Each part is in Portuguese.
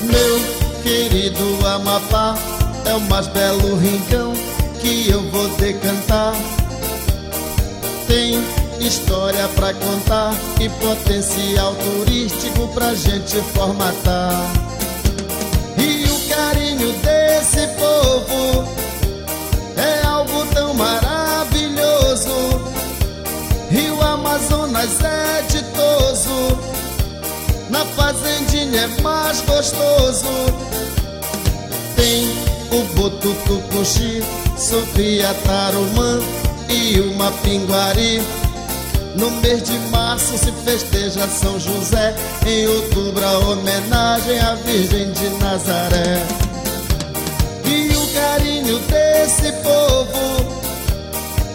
Meu querido Amapá é o mais belo rincão que eu vou decantar. Tem história pra contar e potencial turístico pra gente formatar. E o carinho desse povo é algo tão maravilhoso. Rio Amazonas é ditoso, na fazendinha é mais gostoso. Tem o boto tucuxi, Sofia tarumã e o mapinguari. No mês de março se festeja São José, em outubro a homenagem à Virgem de Nazaré. E o carinho desse povo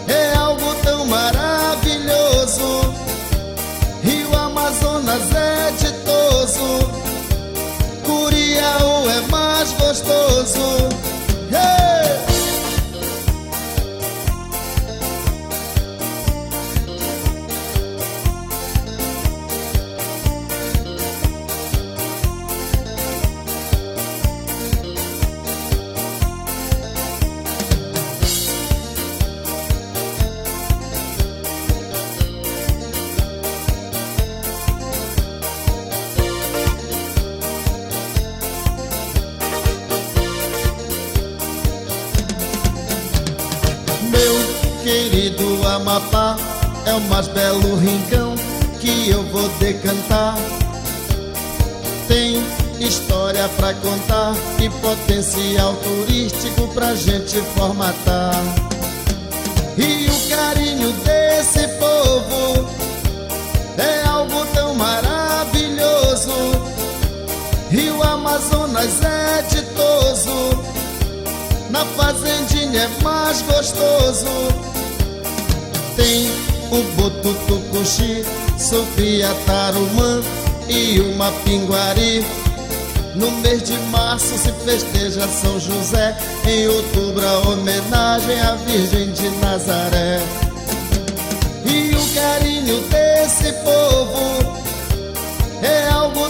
é algo tão maravilhoso. Rio Amazonas é ditoso, Curiaú é mais gostoso. Hey! Meu querido Amapá é o mais belo rincão que eu vou decantar. Tem história pra contar e potencial turístico pra gente formatar. E o carinho desse povo é algo tão maravilhoso. Rio Amazonas é ditoso, na fazendinha é mais gostoso. Tem o boto tucuxi, Sofia tarumã e o mapinguari. No mês de março se festeja São José, em outubro a homenagem à Virgem de Nazaré. E o carinho desse povo é algo